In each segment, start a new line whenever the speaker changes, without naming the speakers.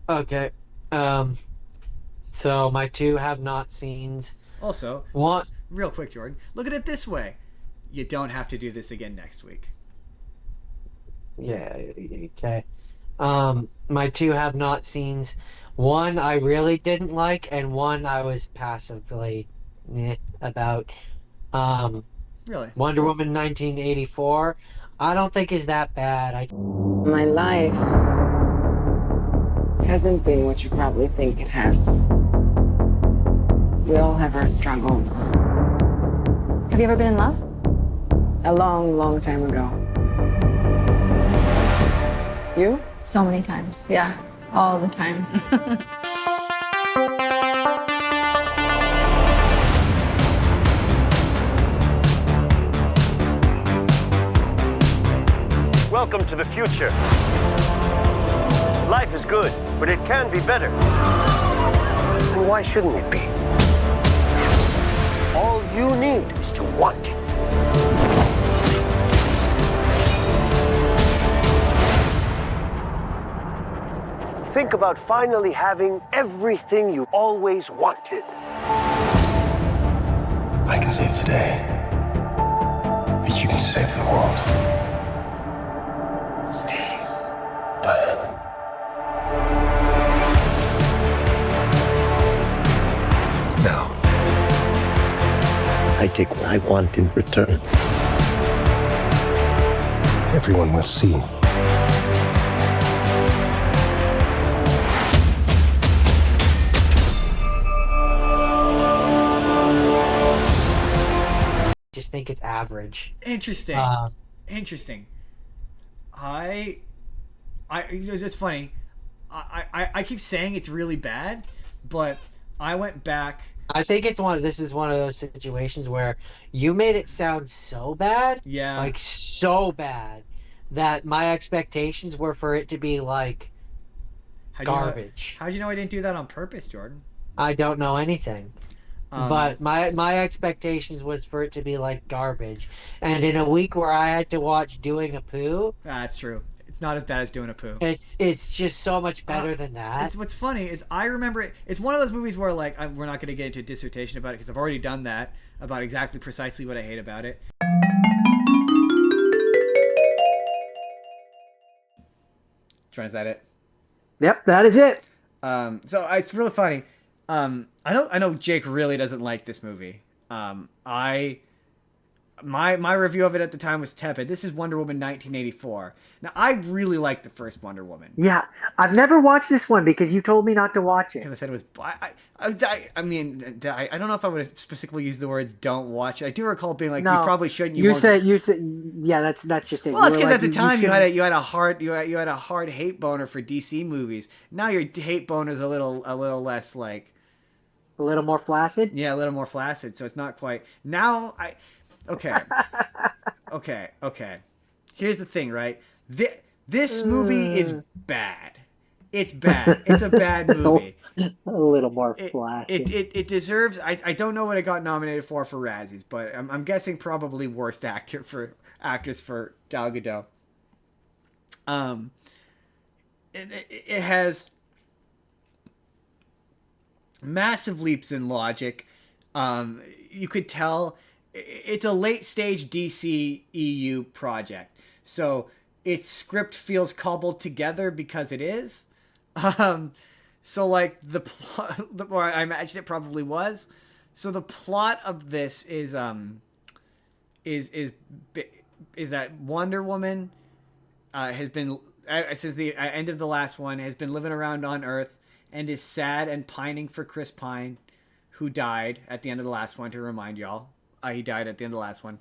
Okay. Um, so my two have not seens.
Also,
One,
real quick, Jordan, look at it this way: you don't have to do this again next week.
yeah, okay. My two have not seens. One I really didn't like, and one I was passively about. Um,
Really?
Wonder Woman 1984. I don't think is that bad.
My life hasn't been what you probably think it has. We all have our struggles.
Have you ever been in love?
A long, long time ago. You?
So many times. Yeah, all the time.
Welcome to the future. Life is good, but it can be better. And why shouldn't it be? All you need is to want it. Think about finally having everything you always wanted.
I can save today, but you can save the world.
Steve.
Now, I take what I want in return. Everyone will see.
Just think it's average.
Interesting.
Uh,
Interesting. I, it's funny. I keep saying it's really bad, but I went back.
I think this is one of those situations where you made it sound so bad,
Yeah.
like so bad, that my expectations were for it to be like garbage.
How'd you know I didn't do that on purpose, Jordan?
I don't know anything.
Um,
But my expectations was for it to be like garbage. And in a week where I had to watch Doing a Poo,
That's true. It's not as bad as doing a poo.
it's just so much better than that.
It's, what's funny is I remember it. It's one of those movies where we're not going to get into a dissertation about it because I've already done that about exactly precisely what I hate about it. Is that it?
Yep, that is it.
So it's really funny. I know Jake really doesn't like this movie. My review of it at the time was tepid. This is Wonder Woman 1984. Now I really like the first Wonder Woman
Yeah, I've never watched this one because you told me not to watch
because
it.
I said it was. I mean, I don't know if I would have specifically used the words "don't watch it." I do recall being like, "You probably shouldn't."
You
won't."
said, yeah, that's just it.
Well, that's
You were
because at the
like,
time you
shouldn't-
had a hard hate boner for DC movies. Now your hate boner's a little less like.
a little more flaccid.
Yeah, a little more flaccid, so it's not quite. Now okay. Okay. Here's the thing, right? This movie is bad. It's bad. It's a bad movie.
A little more
It,
flaccid.
it deserves. I don't know what it got nominated for Razzies, but I'm guessing probably worst actress for Gal Gadot. It has massive leaps in logic. You could tell it's a late stage DCEU project, so its script feels cobbled together because it is. So like the plot, or I imagine it probably was. So the plot of this is that Wonder Woman has been since the end of the last one has been living around on Earth and is sad and pining for Chris Pine, who died at the end of the last one. To remind y'all, he died at the end of the last one,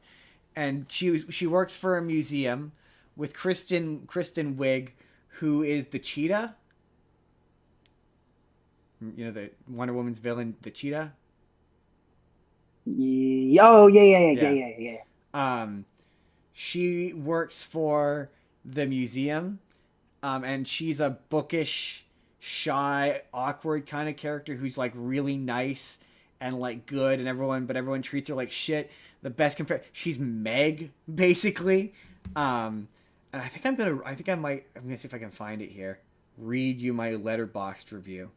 and she works for a museum with Kristen Wiig, who is the Cheetah. You know, the Wonder Woman's villain, the Cheetah.
Oh yeah.
She works for the museum, and she's a bookish, shy, awkward kind of character who's like really nice and like good, and everyone treats her like shit. The best she's Meg basically, and I'm gonna see if I can find it here. read you my Letterboxd review.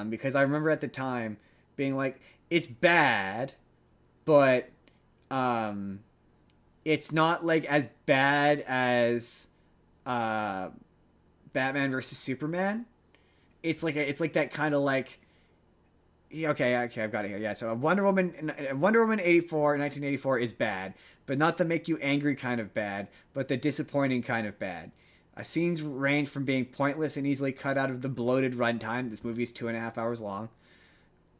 Because I remember at the time being like, it's bad, but it's not like as bad as Batman versus Superman. It's like that kind of like, okay, I've got it here. Yeah, so Wonder Woman 1984 is bad, but not the make you angry kind of bad, but the disappointing kind of bad. Scenes range from being pointless and easily cut out of the bloated runtime. This movie is 2.5 hours long,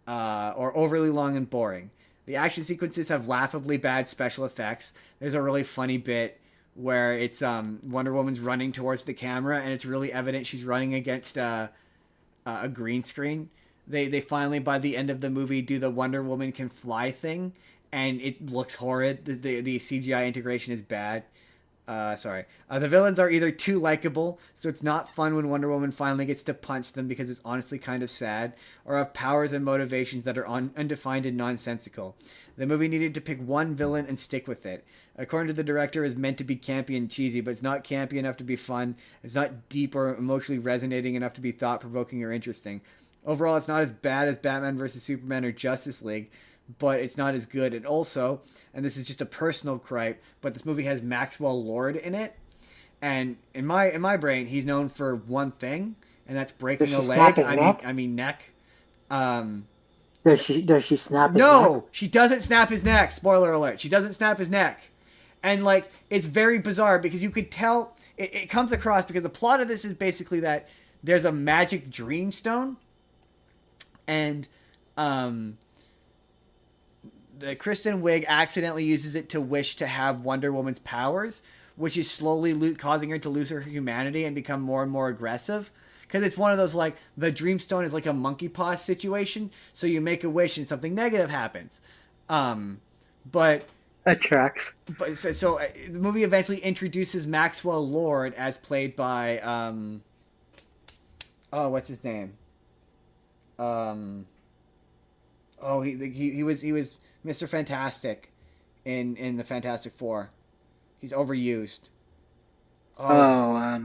or overly long and boring. The action sequences have laughably bad special effects. There's a really funny bit where it's Wonder Woman's running towards the camera, and it's really evident she's running against a green screen. They finally, by the end of the movie, do the Wonder Woman can fly thing, and it looks horrid. The CGI integration is bad. The villains are either too likable, so it's not fun when Wonder Woman finally gets to punch them because it's honestly kind of sad, or have powers and motivations that are undefined and nonsensical. The movie needed to pick one villain and stick with it. According to the director, it's meant to be campy and cheesy, but it's not campy enough to be fun. It's not deep or emotionally resonating enough to be thought-provoking or interesting. Overall, it's not as bad as Batman vs. Superman or Justice League, but it's not as good. And also, and this is just a personal gripe, but this movie has Maxwell Lord in it, and in my brain, he's known for one thing, and that's breaking a leg. Neck.
Does she snap his neck?
No, she doesn't snap his neck. Spoiler alert: she doesn't snap his neck, and like it's very bizarre because you could tell it comes across because the plot of this is basically that there's a magic Dreamstone, and the Kristen Wiig accidentally uses it to wish to have Wonder Woman's powers, which is slowly causing her to lose her humanity and become more and more aggressive. Because it's one of those, like, the Dreamstone is like a monkey paw situation, so you make a wish and something negative happens. But...
That tracks.
But so the movie eventually introduces Maxwell Lord as played by, what's his name? He was Mr. Fantastic in the Fantastic Four. He's overused.
I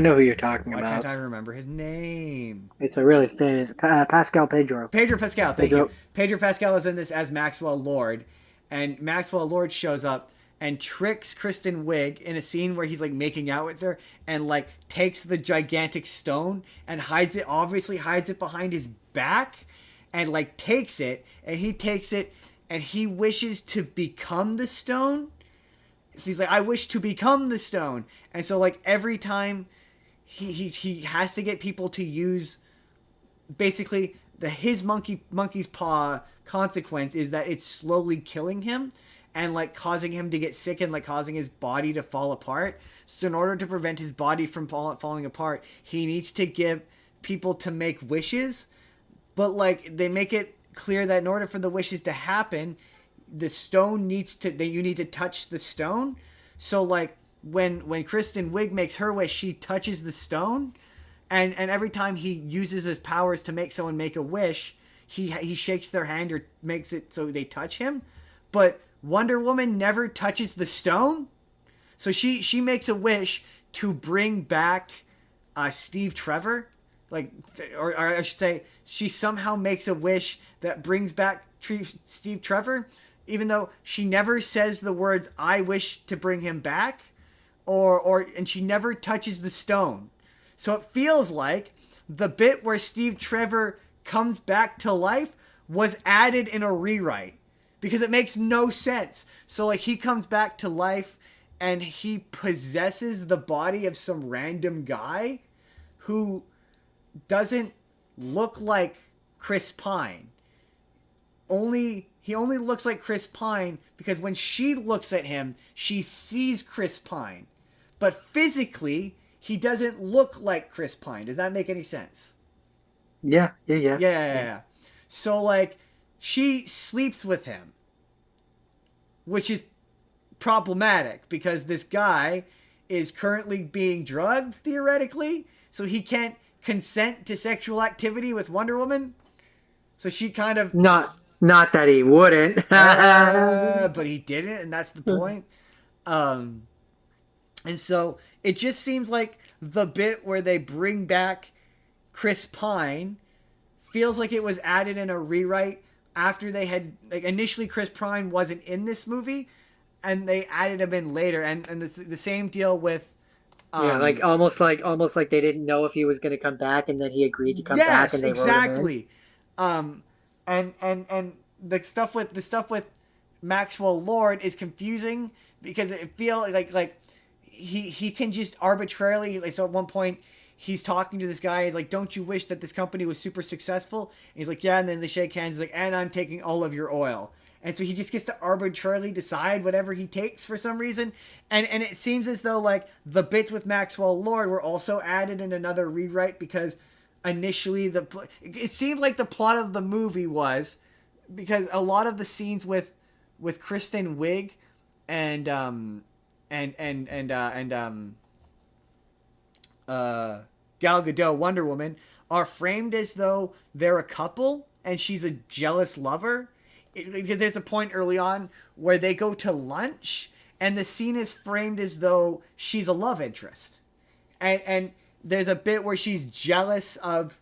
know who you're talking
Why
about.
can't I remember his name?
It's a really famous Pascal Pedro.
Pedro Pascal, thank you. Pedro Pascal is in this as Maxwell Lord, and Maxwell Lord shows up and tricks Kristen Wiig in a scene where he's like making out with her and like takes the gigantic stone and hides it behind his back and like takes it and he wishes to become the stone. So he's like, I wish to become the stone. And so like every time he has to get people to use basically his monkey's paw consequence is that it's slowly killing him and like causing him to get sick and like causing his body to fall apart. So in order to prevent his body from falling apart, he needs to give people to make wishes, but like they make it clear that in order for the wishes to happen, the stone you need to touch the stone. So like when Kristen Wiig makes her wish, she touches the stone, and every time he uses his powers to make someone make a wish, he shakes their hand or makes it so they touch him. But Wonder Woman never touches the stone, so she makes a wish to bring back Steve Trevor, like, or I should say, she somehow makes a wish that brings back Steve Trevor, even though she never says the words "I wish to bring him back," and she never touches the stone. So it feels like the bit where Steve Trevor comes back to life was added in a rewrite because it makes no sense. So like he comes back to life and he possesses the body of some random guy who doesn't look like Chris Pine. He only looks like Chris Pine because when she looks at him, she sees Chris Pine. But physically, he doesn't look like Chris Pine. Does that make any sense? Yeah. So, like, she sleeps with him, which is problematic because this guy is currently being drugged, theoretically, so he can't consent to sexual activity with Wonder Woman. So she kind of...
Not that he wouldn't.
but he didn't, and that's the point. And so it just seems like the bit where they bring back Chris Pine feels like it was added in a rewrite after they had, like, initially Chris Pine wasn't in this movie and they added him in later. And the same deal with
Yeah, like almost like they didn't know if he was going to come back, and then he agreed to come back,
yes,
and they wrote him in.
exactly. And the stuff with Maxwell Lord is confusing because it feels like he can just arbitrarily, like, so at one point he's talking to this guy, he's like, don't you wish that this company was super successful? And he's like, yeah, and then they shake hands, he's like, and I'm taking all of your oil. And so he just gets to arbitrarily decide whatever he takes for some reason. And it seems as though, like, the bits with Maxwell Lord were also added in another rewrite because initially it seemed like the plot of the movie was, because a lot of the scenes with Kristen Wiig and Gal Gadot, Wonder Woman, are framed as though they're a couple and she's a jealous lover. There's a point early on where they go to lunch and the scene is framed as though she's a love interest, and there's a bit where she's jealous of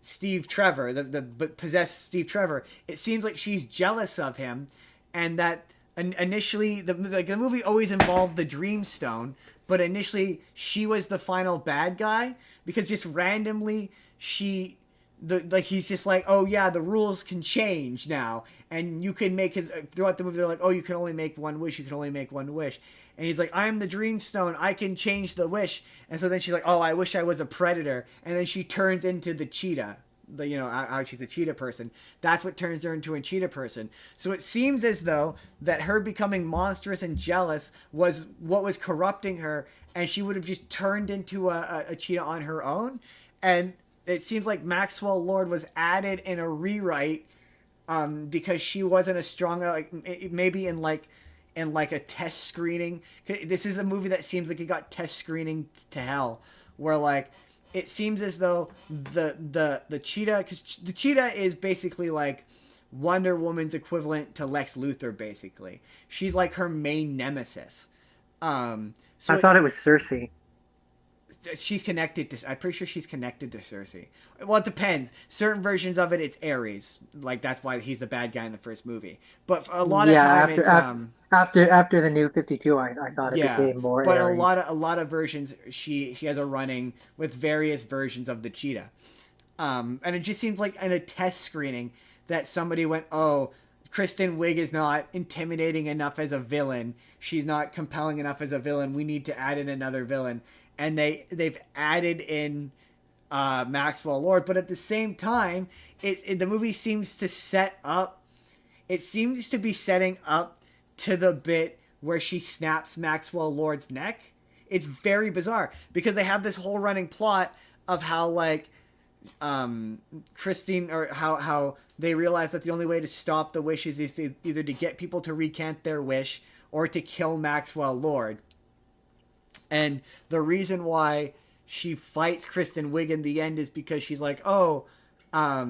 Steve Trevor, the possessed Steve Trevor. It seems like she's jealous of him, and that initially the movie always involved the Dreamstone, but initially she was the final bad guy because just randomly he's just like, oh yeah, the rules can change now, and you can make throughout the movie they're like, oh, you can only make one wish, and he's like, I'm the Dreamstone, I can change the wish. And so then she's like, oh, I wish I was a predator, and then she turns into the cheetah, how she's a cheetah person. That's what turns her into a cheetah person. So it seems as though that her becoming monstrous and jealous was what was corrupting her, and she would have just turned into a cheetah on her own. And it seems like Maxwell Lord was added in a rewrite because she wasn't as strong, maybe in a test screening. This is a movie that seems like it got test screening to hell, where, like, it seems as though the cheetah, because the cheetah is basically like Wonder Woman's equivalent to Lex Luthor. Basically, she's like her main nemesis. So
I thought it was Cersei.
She's connected to. I'm pretty sure she's connected to Cersei. Well, it depends. Certain versions of it's Ares. Like, that's why he's the bad guy in the first movie. But for a lot of time,
after the New 52, I thought it became more.
But
Ares.
a lot of versions, she has a running with various versions of the cheetah. And it just seems like in a test screening that somebody went, oh, Kristen Wiig is not intimidating enough as a villain. She's not compelling enough as a villain. We need to add in another villain. And they've added in Maxwell Lord, but at the same time, the movie seems to set up. It seems to be setting up to the bit where she snaps Maxwell Lord's neck. It's very bizarre because they have this whole running plot of how, like, Christine, or how they realize that the only way to stop the wishes is either to get people to recant their wish or to kill Maxwell Lord. And the reason why she fights Kristen Wiig in the end is because she's like, oh,
I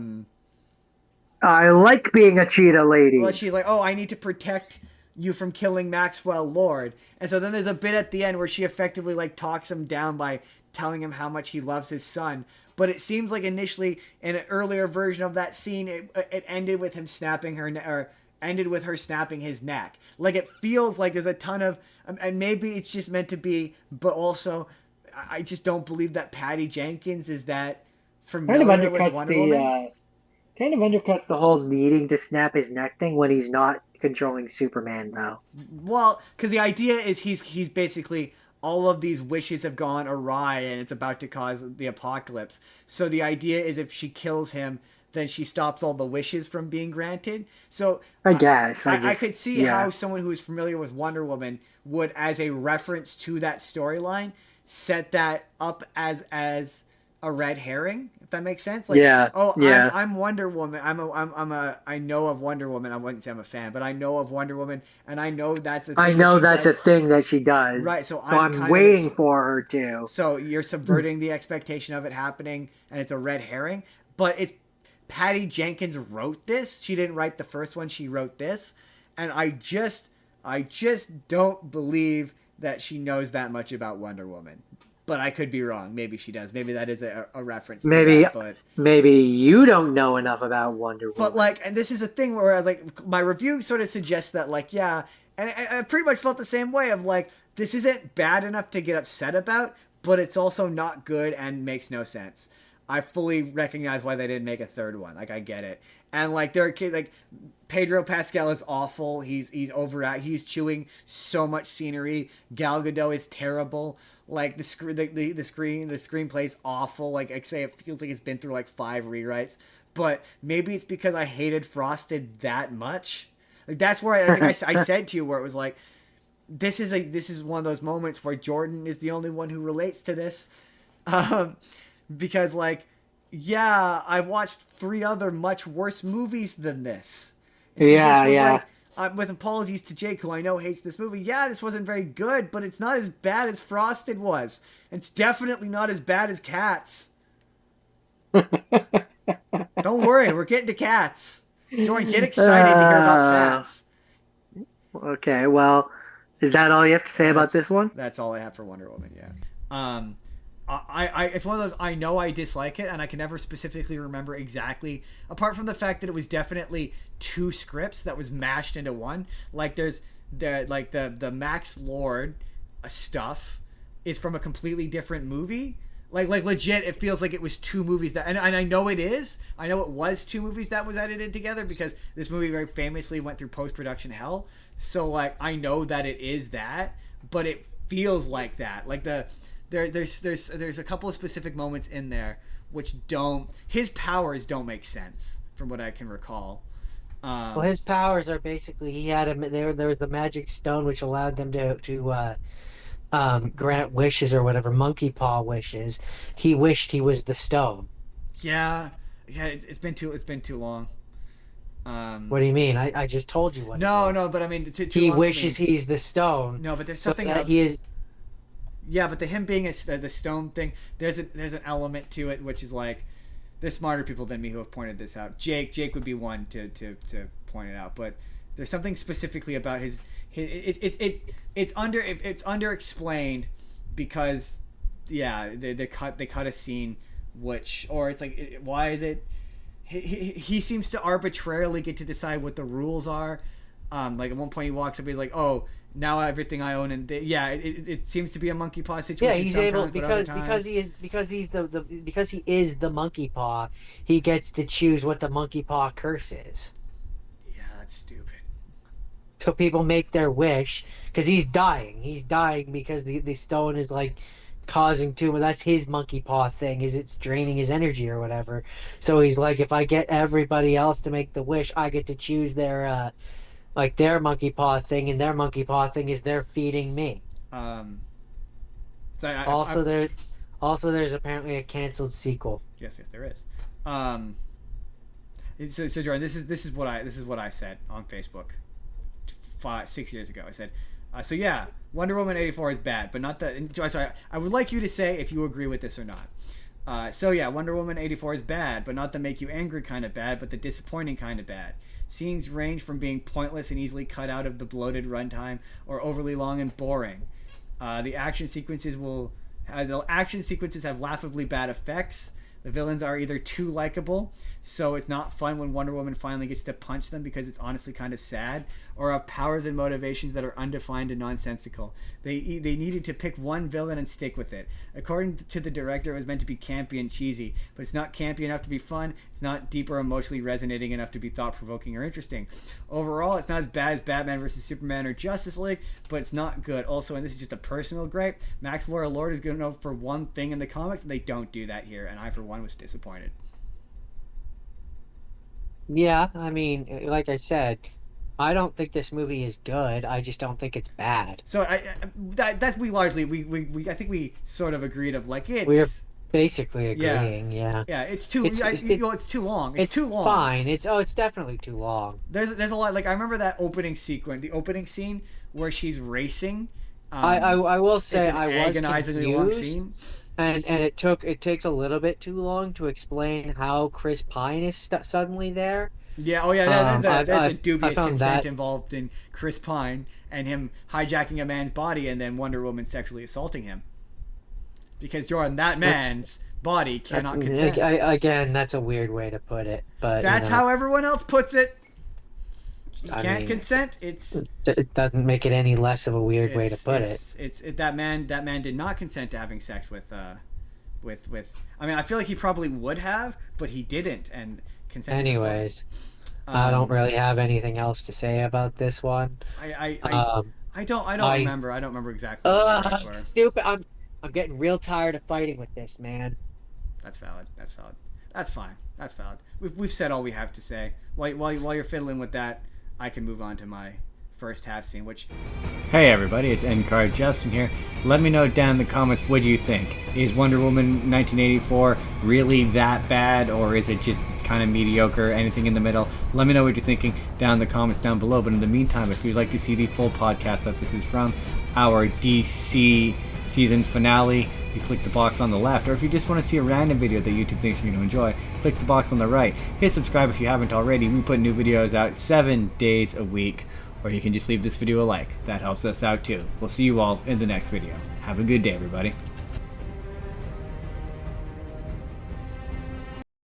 like being a cheetah lady.
Well, she's like, oh, I need to protect you from killing Maxwell Lord. And so then there's a bit at the end where she effectively, like, talks him down by telling him how much he loves his son. But it seems like initially in an earlier version of that scene, it ended with him snapping her, or ended with her snapping his neck. Like, it feels like there's a ton of, and maybe it's just meant to be, but also I just don't believe that Patty Jenkins is that familiar with Wonder Woman.
Kind of undercuts the whole needing to snap his neck thing when he's not controlling Superman, though.
Well, because the idea is he's basically, all of these wishes have gone awry and it's about to cause the apocalypse. So the idea is if she kills him, then she stops all the wishes from being granted. So
I guess
I could see how someone who is familiar with Wonder Woman would, as a reference to that storyline, set that up as a red herring, if that makes sense. Like, I'm Wonder Woman. I know of Wonder Woman. I wouldn't say I'm a fan, but I know of Wonder Woman, and I know that's a
thing that she does.
Right. So
I'm waiting for her to.
So you're subverting the expectation of it happening, and it's a red herring. But it's Patty Jenkins wrote this. She didn't write the first one. She wrote this, and I just I just don't believe that she knows that much about Wonder Woman. But I could be wrong. Maybe she does. Maybe that is a reference to
Maybe
that. But
maybe you don't know enough about Wonder Woman.
But like, and this is a thing where I was like, my review sort of suggests that like, yeah, and I pretty much felt the same way of like, this isn't bad enough to get upset about, but it's also not good and makes no sense. I fully recognize why they didn't make a third one. Like, I get it. And like, there are kids like Pedro Pascal is awful. He's overact. He's chewing so much scenery. Gal Gadot is terrible. Like the screenplay is awful. Like I say, it feels like it's been through like 5 rewrites. But maybe it's because I hated Frosted that much. Like that's where I think I said to you where it was like, this is one of those moments where Jordan is the only one who relates to this, because like, yeah, I've watched 3 other much worse movies than this. So
yeah,
this was
yeah.
like, with apologies to Jake, who I know hates this movie, yeah, this wasn't very good, but it's not as bad as Frosted was. It's definitely not as bad as Cats. Don't worry, we're getting to Cats. Jordan, get excited to hear about Cats.
Okay, well, is that all you have to say about this one?
That's all I have for Wonder Woman, yeah. It's one of those, I know I dislike it, and I can never specifically remember exactly, apart from the fact that it was definitely 2 scripts that was mashed into one. Like there's the Max Lord stuff is from a completely different movie. Like legit, it feels like it was 2 movies that, and I know it is. I know it was 2 movies that was edited together because this movie very famously went through post-production hell. So like, I know that it is that, but it feels like that. Like there's a couple of specific moments in there which his powers don't make sense from what I can recall.
Well, his powers are basically there was the magic stone which allowed them to grant wishes or whatever, monkey paw wishes. He wished he was the stone.
Yeah, it's been too long.
What do you mean? I just told you what.
No, but I mean,
he wishes he's the stone.
No, but there's
so
something
that
else.
He is.
Yeah, but him being the stone thing, there's an element to it which is like, there's smarter people than me who have pointed this out. Jake would be one to point it out, but there's something specifically about it's under explained because they cut a scene which, or it's like, why is it he seems to arbitrarily get to decide what the rules are. Like at one point he walks up, he's like, oh, now everything I own, and it seems to be a monkey paw situation.
Yeah, he's able because he is the monkey paw. He gets to choose what the monkey paw curse is.
Yeah, that's stupid.
So people make their wish because he's dying. He's dying because the stone is like causing tumor. That's his monkey paw thing. Is it's draining his energy or whatever. So he's like, if I get everybody else to make the wish, I get to choose their their monkey paw thing, and their monkey paw thing is they're feeding me. So there's apparently a canceled sequel.
Yes, there is. So Jordan, this is what I said on Facebook 6 years ago. I said, so yeah, Wonder Woman 84 is bad, but not the. Sorry, I would like you to say if you agree with this or not. So yeah, Wonder Woman 84 is bad, but not the make you angry kind of bad, but the disappointing kind of bad. Scenes range from being pointless and easily cut out of the bloated runtime, or overly long and boring. The action sequences have laughably bad effects. The villains are either too likable, so it's not fun when Wonder Woman finally gets to punch them because it's honestly kind of sad, or have powers and motivations that are undefined and nonsensical. They needed to pick one villain and stick with it. According to the director, it was meant to be campy and cheesy, but it's not campy enough to be fun. It's not deep or emotionally resonating enough to be thought-provoking or interesting. Overall, it's not as bad as Batman vs. Superman or Justice League, but it's not good. Also, and this is just a personal gripe, Max Lord is good enough for one thing in the comics, and they don't do that here, and I, for one, was disappointed.
Yeah, I mean, like I said, I don't think this movie is good. I just don't think it's bad.
So I think we sort of agreed of like
we're basically agreeing. Yeah.
It's too long. It's too long.
Fine. It's definitely too long.
There's a lot. Like I remember that opening scene where she's racing.
I will say I was
agonizingly long scene.
And it takes a little bit too long to explain how Chris Pine is suddenly there.
Yeah, oh yeah, there's a
I
dubious
found
consent
that
involved in Chris Pine and him hijacking a man's body and then Wonder Woman sexually assaulting him. Because Jordan, that man's body cannot consent.
again, that's a weird way to put it, but
That's how everyone else puts it. You
I
can't
mean,
consent.
it doesn't make it any less of a weird way to put it.
It's that man did not consent to having sex with. I mean, I feel like he probably would have, but he didn't, and consent.
Anyways, I don't really have anything else to say about this one.
I don't remember. I don't remember exactly. What the were.
Stupid. I'm getting real tired of fighting with this, man.
That's valid. That's fine. That's valid. We've said all we have to say. While you're fiddling with that, I can move on to my first half scene, which... Hey everybody, it's N-Card Justin here. Let me know down in the comments, what do you think? Is Wonder Woman 1984 really that bad, or is it just kind of mediocre? Anything in the middle? Let me know what you're thinking down in the comments down below. But in the meantime, if you'd like to see the full podcast that this is from, our DC season finale, you click the box on the left, or if you just want to see a random video that YouTube thinks you're going to enjoy, click the box on the right. Hit subscribe if you haven't already. We put new videos out 7 days a week, or you can just leave this video a like. That helps us out too. We'll see you all in the next video. Have a good day, everybody.